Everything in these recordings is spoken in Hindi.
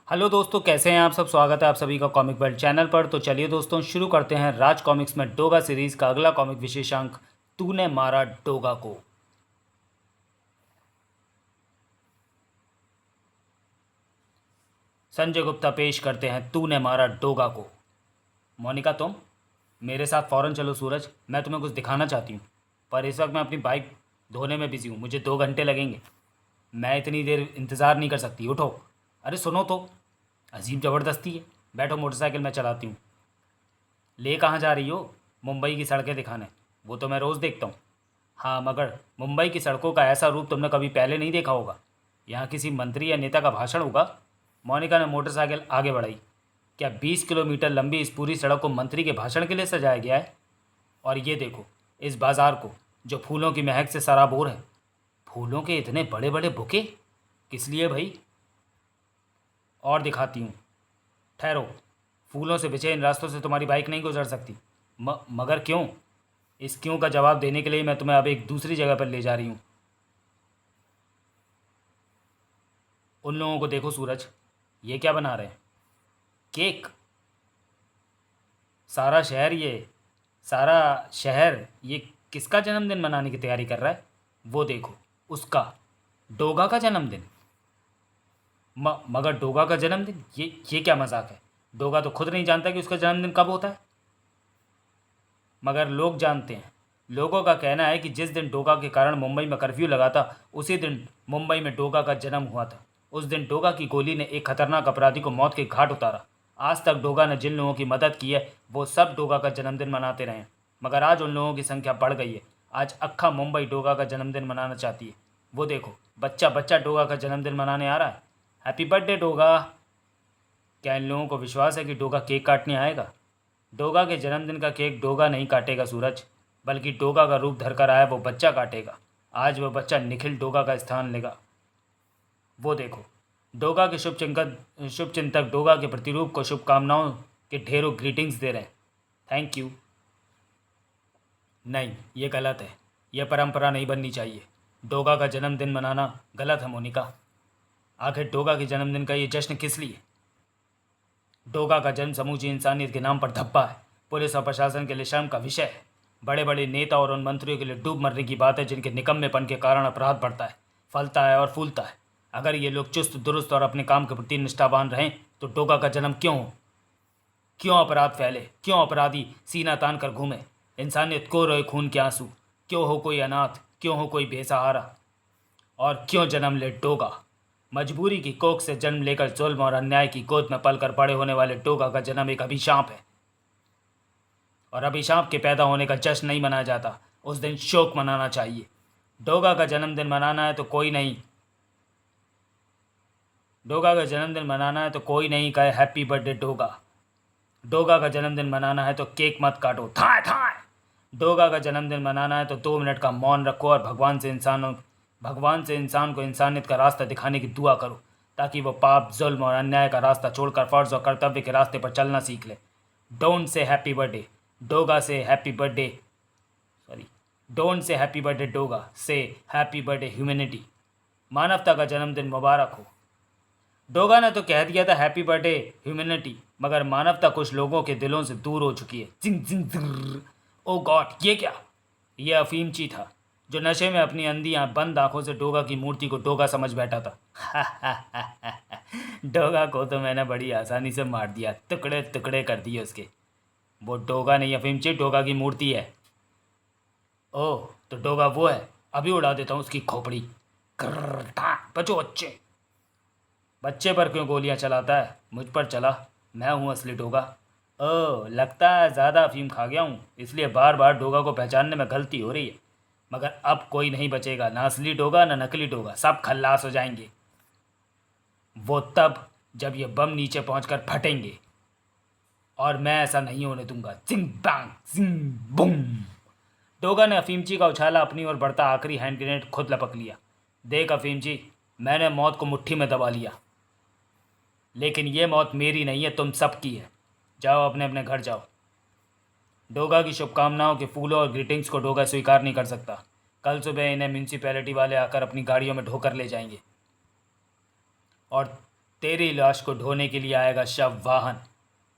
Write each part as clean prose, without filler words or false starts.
हेलो दोस्तों, कैसे हैं आप सब। स्वागत है आप सभी का कॉमिक वर्ल्ड चैनल पर। तो चलिए दोस्तों, शुरू करते हैं राज कॉमिक्स में डोगा सीरीज़ का अगला कॉमिक विशेषांक, तूने मारा डोगा को। संजय गुप्ता पेश करते हैं तूने मारा डोगा को। मोनिका, तुम मेरे साथ फ़ौरन चलो। सूरज, मैं तुम्हें कुछ दिखाना चाहती हूँ, पर इस वक्त मैं अपनी बाइक धोने में बिजी हूँ। मुझे 2 घंटे लगेंगे। मैं इतनी देर इंतज़ार नहीं कर सकती। उठो। अरे सुनो तो, अजीब ज़बरदस्ती है। बैठो, मोटरसाइकिल मैं चलाती हूँ। ले कहाँ जा रही हो? मुंबई की सड़कें दिखाने। वो तो मैं रोज़ देखता हूँ। हाँ, मगर मुंबई की सड़कों का ऐसा रूप तुमने कभी पहले नहीं देखा होगा। यहाँ किसी मंत्री या नेता का भाषण होगा। मोनिका ने मोटरसाइकिल आगे बढ़ाई। क्या 20 किलोमीटर लंबी इस पूरी सड़क को मंत्री के भाषण के लिए सजाया गया है? और ये देखो, इस बाज़ार को, जो फूलों की महक से सराबोर है। फूलों के इतने बड़े बड़े बुके किस लिए भाई? और दिखाती हूँ। ठहरो। फूलों से बिछे इन रास्तों से तुम्हारी बाइक नहीं गुजर सकती। मगर क्यों? इस क्यों का जवाब देने के लिए मैं तुम्हें अब एक दूसरी जगह पर ले जा रही हूँ। उन लोगों को देखो सूरज, ये क्या बना रहे हैं? केक। सारा शहर ये सारा शहर ये किसका जन्मदिन मनाने की तैयारी कर रहा है? वो देखो, उसका, डोगा का जन्मदिन। मगर डोगा का जन्मदिन, ये क्या मजाक है? डोगा तो खुद नहीं जानता कि उसका जन्मदिन कब होता है। मगर लोग जानते हैं। लोगों का कहना है कि जिस दिन डोगा के कारण मुंबई में कर्फ्यू लगा था, उसी दिन मुंबई में डोगा का जन्म हुआ था। उस दिन डोगा की गोली ने एक खतरनाक अपराधी को मौत के घाट उतारा। आज तक डोगा ने जिन लोगों की मदद की है, वो सब डोगा का जन्मदिन मनाते रहे हैं। मगर आज उन लोगों की संख्या बढ़ गई है। आज अक्खा मुंबई डोगा का जन्मदिन मनाना चाहती है। वो देखो, बच्चा बच्चा डोगा का जन्मदिन मनाने आ रहा है। Happy birthday Doga. क्या इन लोगों को विश्वास है कि डोगा केक काटने आएगा? डोगा के जन्मदिन का केक डोगा नहीं काटेगा सूरज, बल्कि डोगा का रूप धरकर आया वो बच्चा काटेगा। आज वह बच्चा निखिल डोगा का स्थान लेगा। वो देखो, डोगा के शुभ चिंतक डोगा के प्रतिरूप को शुभकामनाओं के ढेरों ग्रीटिंग्स दे रहे हैं। Thank you. नहीं, ये गलत है। यह परंपरा नहीं बननी चाहिए। डोगा का जन्मदिन मनाना गलत है मोनिका। आखिर डोगा के जन्मदिन का ये जश्न किस लिए? डोगा का जन्म समूची इंसानियत के नाम पर धब्बा है। पुलिस और प्रशासन के लिए शर्म का विषय है। बड़े बड़े नेता और उन मंत्रियों के लिए डूब मरने की बात है जिनके निकम्मेपन के कारण अपराध बढ़ता है, फलता है और फूलता है। अगर ये लोग चुस्त दुरुस्त और अपने काम के प्रति निष्ठावान रहें तो डोगा का जन्म क्यों हो? क्यों अपराध फैले? क्यों अपराधी सीना तान कर घूमे? इंसानियत को रोए खून के आंसू। क्यों हो कोई अनाथ? क्यों हो कोई बेसहारा? और क्यों जन्म ले डोगा? मजबूरी की कोख से जन्म लेकर जुल्म और अन्याय की गोद में पलकर बड़े होने वाले डोगा का जन्म एक अभिशाप है। और अभिशाप के पैदा होने का जश्न नहीं मनाया जाता, उस दिन शोक मनाना चाहिए। डोगा का जन्मदिन मनाना है तो कोई नहीं डोगा का जन्मदिन मनाना है तो कोई नहीं कहे हैप्पी बर्थडे डोगा। डोगा का जन्मदिन मनाना है तो केक मत काटो, थाए थाए। डोगा का जन्मदिन मनाना है तो 2 मिनट का मौन रखो और भगवान से इंसान को इंसानियत का रास्ता दिखाने की दुआ करो, ताकि वो पाप, जुल्म और अन्याय का रास्ता छोड़कर फर्ज और कर्तव्य के रास्ते पर चलना सीख ले। Don't say happy birthday Doga, say happy birthday sorry don't say happy birthday Doga, say happy birthday humanity. मानवता का जन्मदिन मुबारक हो। डोगा ने तो कह दिया था हैप्पी बर्थडे ह्यूमैनिटी, मगर मानवता कुछ लोगों के दिलों से दूर हो चुकी है। जिंग जिंग जिंग। ओ गॉड, ये क्या? ये अफीमची था, जो नशे में अपनी अंधी बंद आंखों से डोगा की मूर्ति को डोगा समझ बैठा था। डोगा को तो मैंने बड़ी आसानी से मार दिया, टुकड़े टुकड़े कर दिए उसके। वो डोगा नहीं अफीमची, डोगा की मूर्ति है। ओह, तो डोगा वो है। अभी उड़ा देता हूँ उसकी खोपड़ी। बचो बच्चे। बच्चे पर क्यों गोलियां चलाता है? मुझ पर चला। मैं हूँ असली डोगा। ओह, लगता है ज़्यादा अफीम खा गया हूँ, इसलिए बार बार डोगा को पहचानने में गलती हो रही है। मगर अब कोई नहीं बचेगा, ना असली डोगा ना नकली डोगा, सब खल्लास हो जाएंगे। वो तब जब ये बम नीचे पहुंचकर फटेंगे, और मैं ऐसा नहीं होने दूंगा। जिंग बैंग जिंग बूम। डोगा ने अफीमची का उछाला अपनी ओर बढ़ता आखिरी हैंड ग्रेनेड खुद लपक लिया। देख अफीमची, मैंने मौत को मुट्ठी में दबा लिया, लेकिन ये मौत मेरी नहीं है, तुम सबकी है। जाओ, अपने अपने घर जाओ। डोगा की शुभकामनाओं के फूलों और ग्रीटिंग्स को डोगा स्वीकार नहीं कर सकता। कल सुबह इन्हें म्यूनसिपैलिटी वाले आकर अपनी गाड़ियों में ढोकर ले जाएंगे और तेरी लाश को ढोने के लिए आएगा शव वाहन।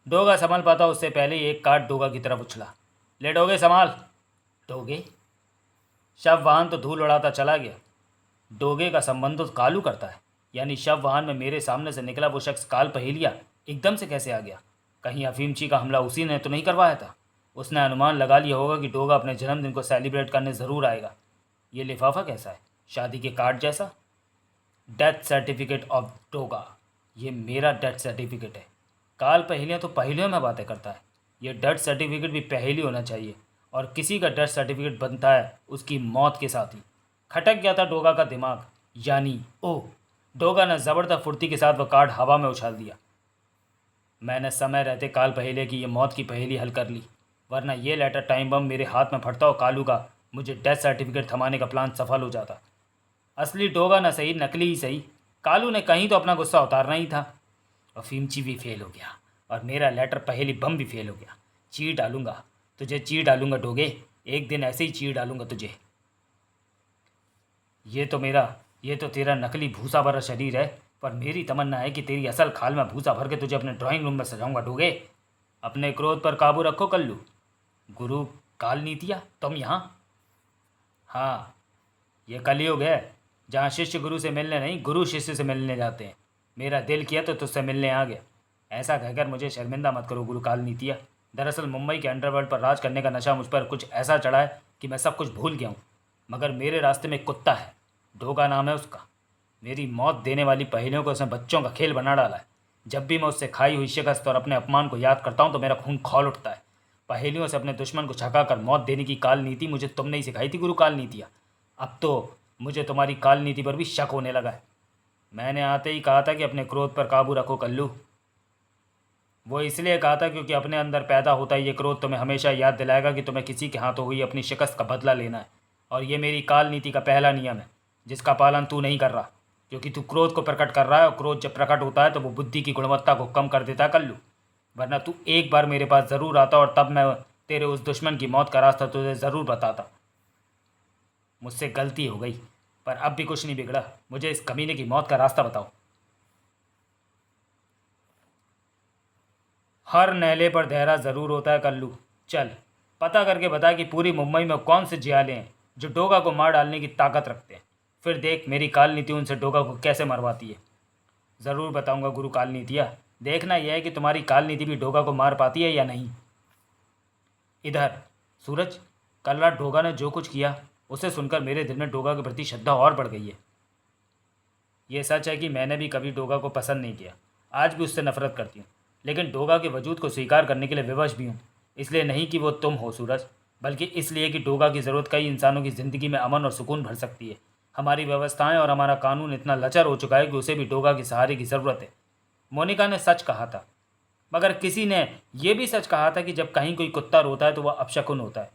डोगा संभल पाता उससे पहले ही एक काट डोगा की तरफ उछला। ले डोगे संभाल। डोगे? शव वाहन तो धूल उड़ाता चला गया। डोगे का संबंध तो कालू करता है, यानी शव वाहन में मेरे सामने से निकला वो शख्स काल पहेलिया एकदम से कैसे आ गया? कहीं अफीमची का हमला उसी ने तो नहीं करवाया था? उसने अनुमान लगा लिया होगा कि डोगा अपने जन्मदिन को सेलिब्रेट करने ज़रूर आएगा। ये लिफाफा कैसा है? शादी के कार्ड जैसा। Death certificate of Doga. ये मेरा डेथ सर्टिफिकेट है। काल पहेलियाँ तो पहेलियों में बातें करता है, ये डेथ सर्टिफिकेट भी पहेली होना चाहिए। और किसी का डेथ सर्टिफिकेट बनता है उसकी मौत के साथ ही। खटक गया था डोगा का दिमाग, यानी ओह। डोगा ने ज़बरदस्त फुर्ती के साथ वह कार्ड हवा में उछाल दिया। मैंने समय रहते काल पहेलिया की ये मौत की पहेली हल कर ली, वरना ये लेटर टाइम बम मेरे हाथ में फटता और कालू का मुझे डेथ सर्टिफिकेट थमाने का प्लान सफल हो जाता। असली डोगा न सही, नकली ही सही, कालू ने कहीं तो अपना गुस्सा उतारना ही था। अफीमची भी फेल हो गया और मेरा लेटर पहेली बम भी फेल हो गया। चीर डालूंगा तुझे, चीर डालूंगा डोगे, एक दिन ऐसे ही चीर डालूंगा तुझे। ये तो तेरा नकली भूसा भरा शरीर है, पर मेरी तमन्ना है कि तेरी असल खाल में भूसा भर के तुझे अपने ड्राइंग रूम में सजाऊंगा डोगे। अपने क्रोध पर काबू रखो कल्लू। गुरु काल नीतिया तुम यहाँ? हाँ, ये कलयुग है जहाँ शिष्य गुरु से मिलने नहीं, गुरु शिष्य से मिलने जाते हैं। मेरा दिल किया तो तुझसे मिलने आ गया। ऐसा कहकर मुझे शर्मिंदा मत करो गुरु काल नीतिया। दरअसल मुंबई के अंडरवर्ल्ड पर राज करने का नशा मुझ पर कुछ ऐसा चढ़ा है कि मैं सब कुछ भूल गया हूँ। मगर मेरे रास्ते में एक कुत्ता है, डोगा नाम है उसका। मेरी मौत देने वाली पहेलियों को उसने बच्चों का खेल बना डाला है। जब भी मैं उससे खाई हुई शिकस्त और अपने अपमान को याद करता हूँ तो मेरा खून खौल उठता है। पहेलियों से अपने दुश्मन को छका कर मौत देने की काल नीति मुझे तुमने ही सिखाई थी गुरु काल नीतिया। अब तो मुझे तुम्हारी काल नीति पर भी शक होने लगा है। मैंने आते ही कहा था कि अपने क्रोध पर काबू रखो कल्लू। वो इसलिए कहा था क्योंकि अपने अंदर पैदा होता ये क्रोध तुम्हें हमेशा याद दिलाएगा कि तुम्हें किसी के हाथों हुई अपनी शिकस्त का बदला लेना है। और ये मेरी काल नीति का पहला नियम है, जिसका पालन तू नहीं कर रहा, क्योंकि तू क्रोध को प्रकट कर रहा है और क्रोध जब प्रकट होता है तो वो बुद्धि की गुणवत्ता को कम कर देता है कल्लू। वरना तू एक बार मेरे पास ज़रूर आता और तब मैं तेरे उस दुश्मन की मौत का रास्ता तुझे ज़रूर बताता। मुझसे गलती हो गई, पर अब भी कुछ नहीं बिगड़ा। मुझे इस कमीने की मौत का रास्ता बताओ। हर नहले पर देहरा ज़रूर होता है कल्लू। चल पता करके बता कि पूरी मुंबई में कौन से जियाले हैं जो डोगा को मार डालने की ताकत रखते हैं। फिर देख मेरी काल नीति उनसे डोगा को कैसे मरवाती है। ज़रूर बताऊंगा गुरु काल नीतिया। देखना यह है कि तुम्हारी काल नीति भी डोगा को मार पाती है या नहीं। इधर सूरज, कल रात डोगा ने जो कुछ किया उसे सुनकर मेरे दिल में डोगा के प्रति श्रद्धा और बढ़ गई है। ये सच है कि मैंने भी कभी डोगा को पसंद नहीं किया, आज भी उससे नफरत करती हूँ, लेकिन डोगा के वजूद को स्वीकार करने के लिए विवश भी हूँ। इसलिए नहीं कि वो तुम हो सूरज, बल्कि इसलिए कि डोगा की ज़रूरत कई इंसानों की ज़िंदगी में अमन और सुकून भर सकती है। हमारी व्यवस्थाएं और हमारा कानून इतना लचर हो चुका है कि उसे भी डोगा के सहारे की ज़रूरत है। मोनिका ने सच कहा था, मगर किसी ने यह भी सच कहा था कि जब कहीं कोई कुत्ता रोता है तो वह अपशकुन होता है।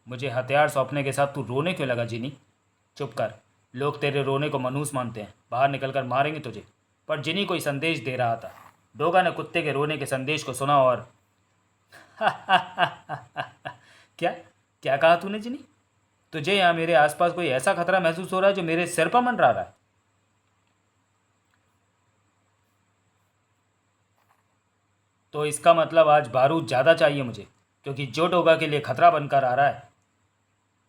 मुझे हथियार सौंपने के साथ तू रोने क्यों लगा जिनी? चुप कर, लोग तेरे रोने को मनहूस मानते हैं, बाहर निकलकर मारेंगे तुझे। पर जिनी कोई संदेश दे रहा था। डोगा ने कुत्ते के रोने के संदेश को सुना और क्या क्या कहा तूने जिनी? तुझे यहाँ मेरे आसपास कोई ऐसा खतरा महसूस हो रहा है जो मेरे सिर पर मंडरा रहा है? तो इसका मतलब आज बारूद ज़्यादा चाहिए मुझे, क्योंकि जो डोगा के लिए खतरा बनकर आ रहा है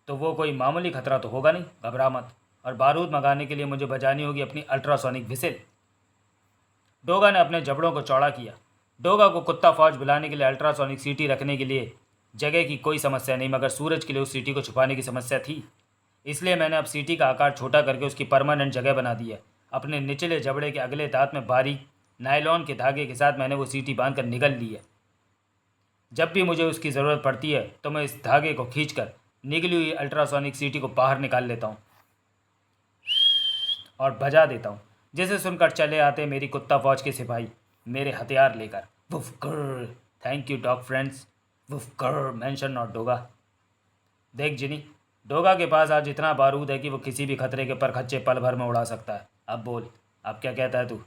तो वो कोई मामूली खतरा तो होगा नहीं। घबरा मत, और बारूद मंगाने के लिए मुझे बजानी होगी अपनी अल्ट्रासोनिक विसिल। डोगा ने अपने जबड़ों को चौड़ा किया। डोगा को कुत्ता फौज बुलाने के लिए अल्ट्रासोनिक सीटी रखने के लिए जगह की कोई समस्या नहीं, मगर सूरज के लिए उस सीटी को छुपाने की समस्या थी। इसलिए मैंने अब सीटी का आकार छोटा करके उसकी परमानेंट जगह बना दी है। अपने निचले जबड़े के अगले दांत में बारीक नायलॉन के धागे के साथ मैंने वो सीटी बांधकर निगल ली है। जब भी मुझे उसकी ज़रूरत पड़ती है तो मैं इस धागे को खींचकर निगली हुई अल्ट्रासोनिक सीटी को बाहर निकाल लेता हूँ और बजा देता हूँ, जिसे सुनकर चले आते मेरी कुत्ता फौज के सिपाही मेरे हथियार लेकर। वुफ कर, thank you dog friends. Woof कर, मेंशन नॉट डोगा। देख जिनी, डोगा के पास आज इतना बारूद है कि वो किसी भी खतरे के परखच्चे पल भर में उड़ा सकता है। अब बोल, अब क्या कहता है तू?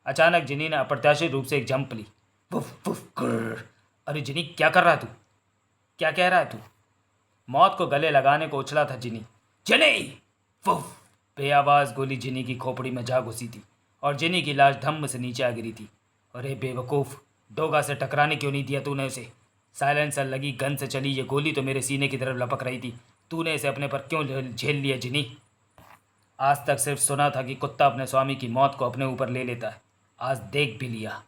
अचानक जिनी ने अप्रत्याशित रूप से एक जंप ली। वुफ वुफ कर। अरे जिनी, क्या कर रहा है तू? क्या कह रहा है तू? मौत को गले लगाने को उछला था जिनी। जिनी! वुफ! बेआवाज गोली जिनी की खोपड़ी में जा घुसी थी और जिनी की लाश धम्म से नीचे आ गिरी थी। अरे बेवकूफ़, डोगा से टकराने क्यों नहीं दिया तूने उसे? साइलेंसर लगी गन से चली ये गोली तो मेरे सीने की तरफ लपक रही थी। तूने इसे अपने पर क्यों झेल लिया जिनी? आज तक सिर्फ सुना था कि कुत्ता अपने स्वामी की मौत को अपने ऊपर ले लेता है, आज देख भी लिया।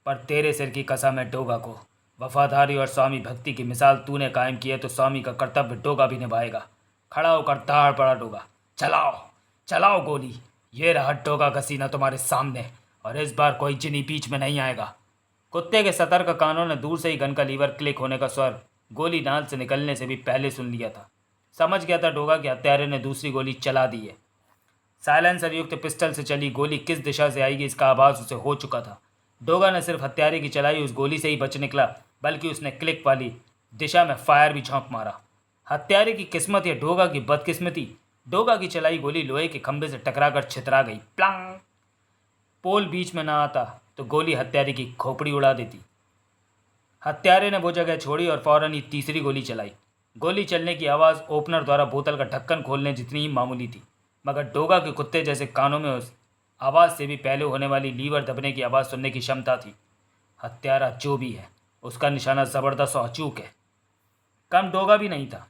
पर तेरे सिर की कसम है डोगा को, वफादारी और स्वामी भक्ति की मिसाल तूने कायम की है तो स्वामी का कर्तव्य डोगा भी निभाएगा। खड़ा होकर दाड़ पड़ा डोगा, चलाओ चलाओ गोली। ये रहा डोगा का सीना तुम्हारे सामने, और इस बार कोई जिनी बीच में नहीं आएगा। कुत्ते के सतर्क कानों ने दूर से ही गन का लीवर क्लिक होने का स्वर गोली नाल से निकलने से भी पहले सुन लिया था। समझ गया था डोगा के हत्यारे ने दूसरी गोली चला दी है। साइलेंसर युक्त पिस्टल से चली गोली किस दिशा से आएगी इसका आभास उसे हो चुका था। डोगा ने सिर्फ हत्यारे की चलाई उस गोली से ही बच निकला, बल्कि उसने क्लिक वाली दिशा में फायर भी झोंक मारा। हत्यारे की किस्मत या डोगा की बदकिस्मती, डोगा की चलाई गोली लोहे के खंभे से टकराकर छितरा गई। प्लांग! पोल बीच में ना आता तो गोली हत्यारे की खोपड़ी उड़ा देती। हत्यारे ने वो जगह छोड़ी और फौरन ही तीसरी गोली चलाई। गोली चलने की आवाज़ ओपनर द्वारा बोतल का ढक्कन खोलने जितनी ही मामूली थी, मगर डोगा के कुत्ते जैसे कानों में उस आवाज़ से भी पहले होने वाली लीवर दबने की आवाज़ सुनने की क्षमता थी। हत्यारा जो भी है उसका निशाना ज़बरदस्त और अचूक है। कम डोगा भी नहीं था।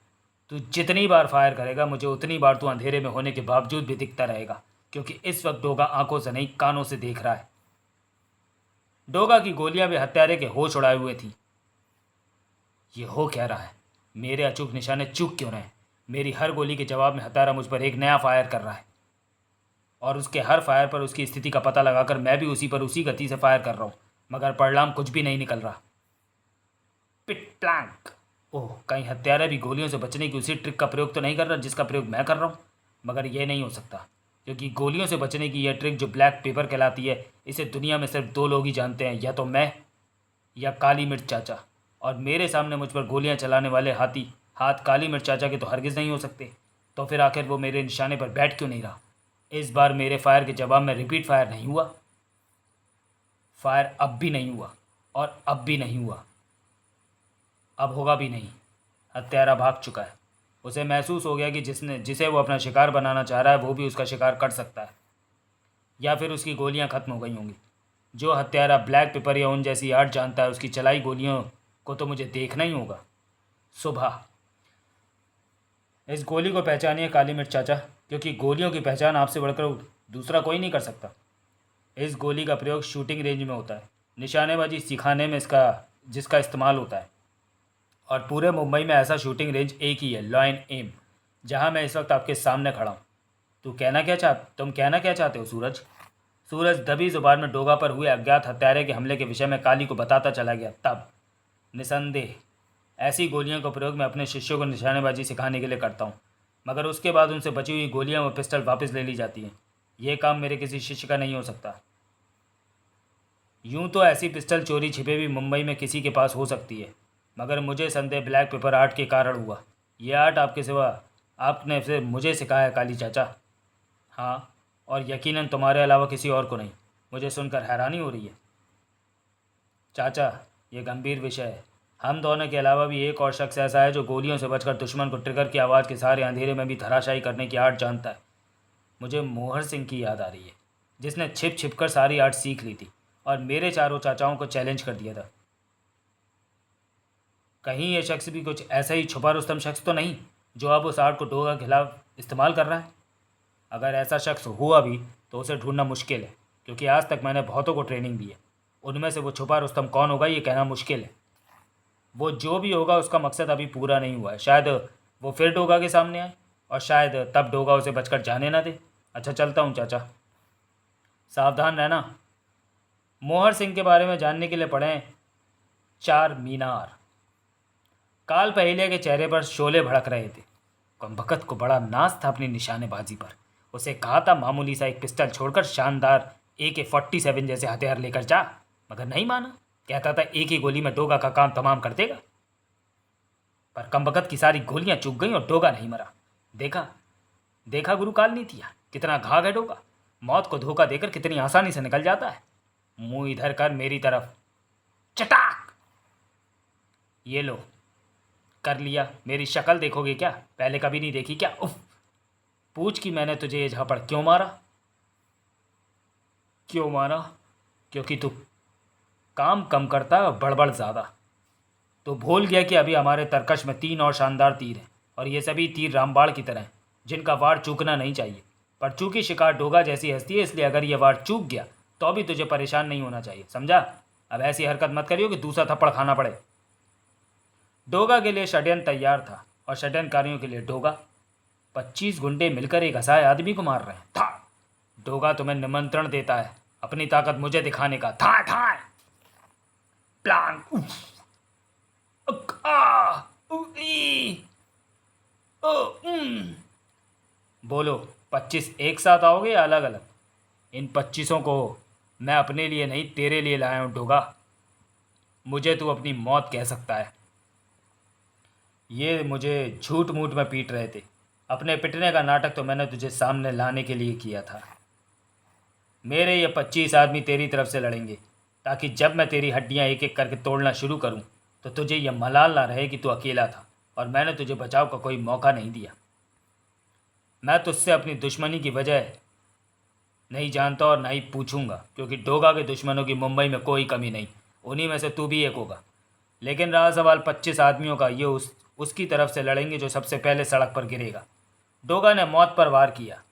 तू जितनी बार फायर करेगा मुझे उतनी बार तू अंधेरे में होने के बावजूद भी दिखता रहेगा, क्योंकि इस वक्त डोगा आंखों से नहीं कानों से देख रहा है। डोगा की गोलियां भी हत्यारे के होश उड़ाए हुए थी। ये हो क्या रहा है? मेरे अचूक निशाने चूक क्यों रहे हैं? मेरी हर गोली के जवाब में हत्यारा मुझ पर एक नया फायर कर रहा है, और उसके हर फायर पर उसकी स्थिति का पता लगाकर मैं भी उसी पर उसी गति से फायर कर रहा हूँ, मगर परिणाम कुछ भी नहीं निकल रहा। पिट प्लैंक! ओह, कहीं हत्यारा भी गोलियों से बचने की उसी ट्रिक का प्रयोग तो नहीं कर रहा जिसका प्रयोग मैं कर रहा हूँ? मगर यह नहीं हो सकता, क्योंकि गोलियों से बचने की यह ट्रिक जो ब्लैक पेपर कहलाती है, इसे दुनिया में सिर्फ दो लोग ही जानते हैं, या तो मैं या काली मिर्च चाचा। और मेरे सामने मुझ पर गोलियां चलाने वाले हाथ काली मिर्च चाचा के तो हरगिज़ नहीं हो सकते। तो फिर आखिर वो मेरे निशाने पर बैठ क्यों नहीं रहा? इस बार मेरे फायर के जवाब में रिपीट फायर नहीं हुआ। फायर अब भी नहीं हुआ, और अब भी नहीं हुआ, अब होगा भी नहीं। हत्यारा भाग चुका है। उसे महसूस हो गया कि जिसे वो अपना शिकार बनाना चाह रहा है वो भी उसका शिकार कर सकता है, या फिर उसकी गोलियां खत्म हो गई होंगी। जो हत्यारा ब्लैक पेपर या उन जैसी आर्ट जानता है उसकी चलाई गोलियों को तो मुझे देखना ही होगा। सुबह इस गोली को पहचानिए काली मिर्च चाचा, क्योंकि गोलियों की पहचान आपसे बढ़कर दूसरा कोई नहीं कर सकता। इस गोली का प्रयोग शूटिंग रेंज में होता है, निशानेबाजी सिखाने में जिसका इस्तेमाल होता है, और पूरे मुंबई में ऐसा शूटिंग रेंज एक ही है, लॉयन एम, जहां मैं इस वक्त आपके सामने खड़ा हूँ। तुम कहना क्या चाहते हो सूरज? सूरज दबी जुबान में डोगा पर हुए अज्ञात हत्यारे के हमले के विषय में काली को बताता चला गया। तब निसंदेह ऐसी गोलियों का प्रयोग मैं अपने शिष्यों को निशानेबाजी सिखाने के लिए करता हूँ, मगर उसके बाद उनसे बची हुई गोलियाँ व पिस्टल वापस ले ली जाती हैं। यह काम मेरे किसी शिष्य का नहीं हो सकता। यूं तो ऐसी पिस्टल चोरी छिपे भी मुंबई में किसी के पास हो सकती है, मगर मुझे संदेह ब्लैक पेपर आर्ट के कारण हुआ। यह आर्ट आपके सिवा आपने फिर मुझे सिखाया काली चाचा? हाँ, और यकीनन तुम्हारे अलावा किसी और को नहीं। मुझे सुनकर हैरानी हो रही है चाचा, ये गंभीर विषय है। हम दोनों के अलावा भी एक और शख्स ऐसा है जो गोलियों से बचकर दुश्मन को ट्रिगर की आवाज़ के सहारे अंधेरे में भी धराशायी करने की आर्ट जानता है। मुझे मोहर सिंह की याद आ रही है, जिसने छिप छिप कर सारी आर्ट सीख ली थी और मेरे चारों चाचाओं को चैलेंज कर दिया था। कहीं ये शख्स भी कुछ ऐसा ही छुपा रुस्तम शख्स तो नहीं जो अब उस आर्ट को डोगा के खिलाफ इस्तेमाल कर रहा है? अगर ऐसा शख्स हुआ भी तो उसे ढूंढना मुश्किल है, क्योंकि आज तक मैंने बहुतों को ट्रेनिंग दी है। उनमें से वो छुपा रुस्तम कौन होगा ये कहना मुश्किल है। वो जो भी होगा उसका मकसद अभी पूरा नहीं हुआ है। शायद वो फिर डोगा के सामने आए, और शायद तब डोगा उसे बचकर जाने ना दे। अच्छा, चलता हूँ चाचा, सावधान रहना। मोहर सिंह के बारे में जानने के लिए पढ़ें चार मीनार। काल पहले के चेहरे पर शोले भड़क रहे थे। कमबख्त को बड़ा नाज था अपनी निशानेबाजी पर। उसे कहा था मामूली सा एक पिस्टल छोड़कर शानदार AK-47 जैसे हथियार लेकर जा, मगर नहीं माना। कहता था एक ही गोली में डोगा का काम तमाम कर देगा। पर कमबख्त की सारी गोलियां चूक गईं और डोगा नहीं मरा। देखा गुरु काल नीतिया, कितना घाघ है डोगा। मौत को धोखा देकर कितनी आसानी से निकल जाता है। मुंह इधर कर मेरी तरफ। चटाक! ये लो, कर लिया। मेरी शक्ल देखोगे क्या? पहले कभी नहीं देखी क्या? उफ! पूछ कि मैंने तुझे ये झापड़ क्यों मारा। क्यों मारा? क्योंकि तू काम कम करता है और बड़बड़ ज़्यादा। तो भूल गया कि अभी हमारे तरकश में 3 और शानदार तीर हैं, और ये सभी तीर रामबाण की तरह हैं, जिनका वार चूकना नहीं चाहिए। पर चूंकि शिकार डोगा जैसी हस्ती है, इसलिए अगर ये वार चूक गया तो भी तुझे परेशान नहीं होना चाहिए, समझा? अब ऐसी हरकत मत करियो कि दूसरा थप्पड़ खाना पड़े। डोगा के लिए षड्यंत्र तैयार था, और षड्यंत्रकारियों के लिए डोगा। 25 गुंडे मिलकर एक असहाय आदमी को मार रहे हैं। था डोगा तुम्हें निमंत्रण देता है अपनी ताकत मुझे दिखाने का। था था प्लान। बोलो, 25 एक साथ आओगे या अलग अलग? इन 25 को मैं अपने लिए नहीं तेरे लिए लाया हूं डोगा। मुझे तू अपनी मौत कह सकता है। ये मुझे झूठ मूठ में पीट रहे थे। अपने पिटने का नाटक तो मैंने तुझे सामने लाने के लिए किया था। मेरे ये 25 आदमी तेरी तरफ से लड़ेंगे, ताकि जब मैं तेरी हड्डियां एक एक करके तोड़ना शुरू करूं तो तुझे यह मलाल ना रहे कि तू अकेला था और मैंने तुझे बचाव का कोई मौका नहीं दिया। मैं तुझसे अपनी दुश्मनी की वजह नहीं जानता और ना ही पूछूंगा, क्योंकि डोगा के दुश्मनों की मुंबई में कोई कमी नहीं। उन्हीं में से तू भी एक होगा। लेकिन रहा सवाल 25 आदमियों का, ये उसकी तरफ से लड़ेंगे जो सबसे पहले सड़क पर गिरेगा। डोगा ने मौत पर वार किया।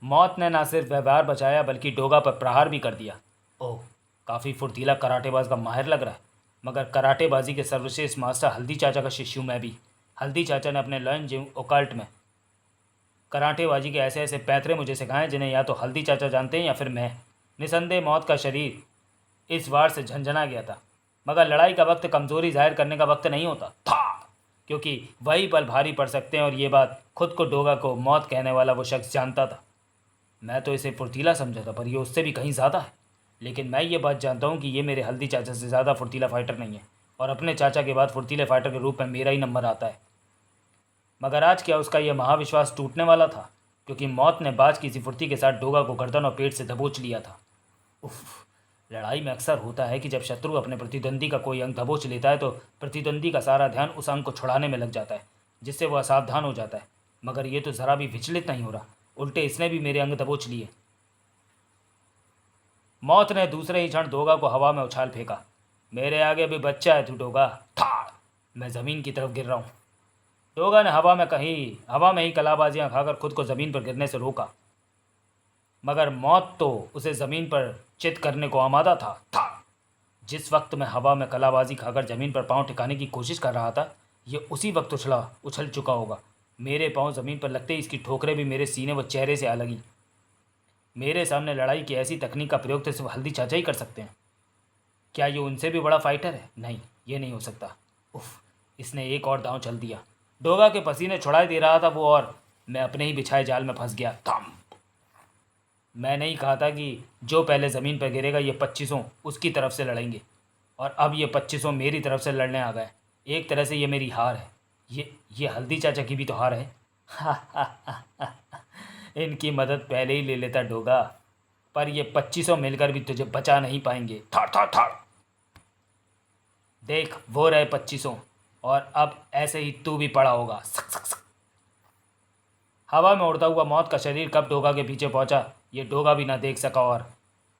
मौत ने ना सिर्फ व्यवहार बचाया बल्कि डोगा पर प्रहार भी कर दिया। ओह, काफ़ी फुर्तीला कराटेबाज का माहिर लग रहा है। मगर कराटेबाजी के सर्वश्रेष्ठ मास्टर हल्दी चाचा का शिष्य हूँ मैं भी। हल्दी चाचा ने अपने लर्न जिम ओकल्ट में कराटेबाजी के ऐसे ऐसे पैतरे मुझे सिखाए जिन्हें या तो हल्दी चाचा जानते हैं या फिर मैं। निसंदेह मौत का शरीर इस वार से झंझना गया था, मगर लड़ाई का वक्त कमज़ोरी जाहिर करने का वक्त नहीं होता था, क्योंकि वही पल भारी पड़ सकते हैं, और ये बात खुद को डोगा को मौत कहने वाला वो शख्स जानता था। मैं तो इसे फुर्तीला समझा था, पर ये उससे भी कहीं ज़्यादा है। लेकिन मैं ये बात जानता हूँ कि ये मेरे हल्दी चाचा से ज़्यादा फुर्तीला फाइटर नहीं है, और अपने चाचा के बाद फुर्तीले फाइटर के रूप में मेरा ही नंबर आता है। मगर आज क्या उसका यह महाविश्वास टूटने वाला था, क्योंकि मौत ने बाज की सी फुर्ती के साथ डोगा को गर्दन और पेट से दबोच लिया था। उफ, लड़ाई में अक्सर होता है कि जब शत्रु अपने प्रतिद्वंदी का कोई अंग दबोच लेता है तो प्रतिद्वंदी का सारा ध्यान उस अंग को छुड़ाने में लग जाता है, जिससे वह असावधान हो जाता है। मगर ये तो ज़रा भी विचलित नहीं हो रहा, उल्टे इसने भी मेरे अंग दबोच लिए। मौत ने दूसरे ही क्षण डोगा को हवा में उछाल फेंका। मेरे आगे भी बच्चा है तू डोगा। था मैं ज़मीन की तरफ गिर रहा हूँ। डोगा ने हवा में ही कलाबाजियाँ खाकर खुद को ज़मीन पर गिरने से रोका, मगर मौत तो उसे ज़मीन पर चित करने को आमादा था। जिस वक्त मैं हवा में कलाबाजी खाकर ज़मीन पर पांव टिकाने की कोशिश कर रहा था, ये उसी वक्त उछल चुका होगा। मेरे पांव ज़मीन पर लगते ही इसकी ठोकरें भी मेरे सीने व चेहरे से आ लगीं। मेरे सामने लड़ाई की ऐसी तकनीक का प्रयोग तो सिर्फ हल्दी चाचा ही कर सकते हैं। क्या ये उनसे भी बड़ा फाइटर है? नहीं, ये नहीं हो सकता। उफ, इसने एक और दांव चल दिया। डोगा के पसीने छुड़ाई दे रहा था वो, और मैं अपने ही बिछाए जाल में फंस गया। थम। मैं नहीं कहा था कि जो पहले ज़मीन पर गिरेगा ये 25 उसकी तरफ से लड़ेंगे, और अब ये 25 मेरी तरफ से लड़ने आ गए। एक तरह से ये मेरी हार है। ये हल्दी चाचा की भी तो हार है। इनकी मदद पहले ही ले लेता डोगा, पर ये 25 मिलकर भी तुझे बचा नहीं पाएंगे। थड़ थड़ थड़। देख, वो रहे 25, और अब ऐसे ही तू भी पड़ा होगा। सक सक सक। हवा में उड़ता हुआ मौत का शरीर कब डोगा के पीछे पहुंचा, ये डोगा भी ना देख सका। और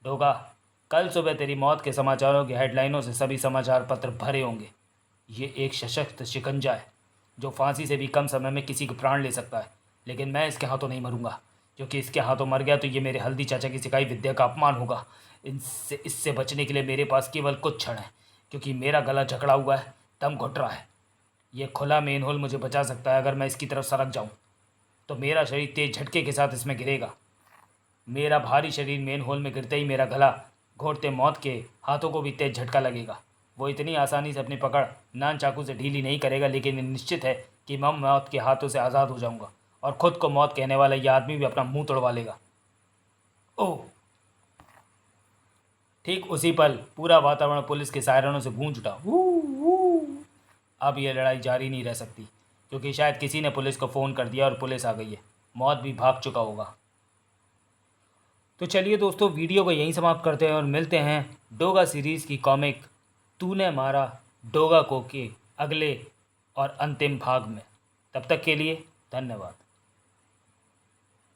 डोगा, कल सुबह तेरी मौत के समाचारों की हेडलाइनों से सभी समाचार पत्र भरे होंगे। ये एक सशक्त शिकंजा है जो फांसी से भी कम समय में किसी के प्राण ले सकता है, लेकिन मैं इसके हाथों नहीं मरूंगा, क्योंकि इसके हाथों मर गया तो ये मेरे हल्दी चाचा की सिखाई विद्या का अपमान होगा। इससे बचने के लिए मेरे पास केवल कुछ क्षण है, क्योंकि मेरा गला जकड़ा हुआ है, दम घुट रहा है। ये खुला मेन होल मुझे बचा सकता है। अगर मैं इसकी तरफ सरक जाऊं तो मेरा शरीर तेज झटके के साथ इसमें गिरेगा। मेरा भारी शरीर मेन होल में गिरते ही मेरा गला घोटते मौत के हाथों को भी तेज झटका लगेगा। वो इतनी आसानी से अपनी पकड़ नान चाकू से ढीली नहीं करेगा, लेकिन निश्चित है कि मैं मौत के हाथों से आज़ाद हो जाऊंगा, और ख़ुद को मौत कहने वाला यह आदमी भी अपना मुंह तोड़वा लेगा। ओह! ठीक उसी पल पूरा वातावरण पुलिस के सायरनों से गूंज उठा। अब यह लड़ाई जारी नहीं रह सकती, क्योंकि शायद किसी ने पुलिस को फ़ोन कर दिया और पुलिस आ गई है। मौत भी भाग चुका होगा। तो चलिए दोस्तों, वीडियो को यहीं समाप्त करते हैं और मिलते हैं डोगा सीरीज़ की कॉमिक तूने मारा डोगा को के अगले और अंतिम भाग में। तब तक के लिए धन्यवाद।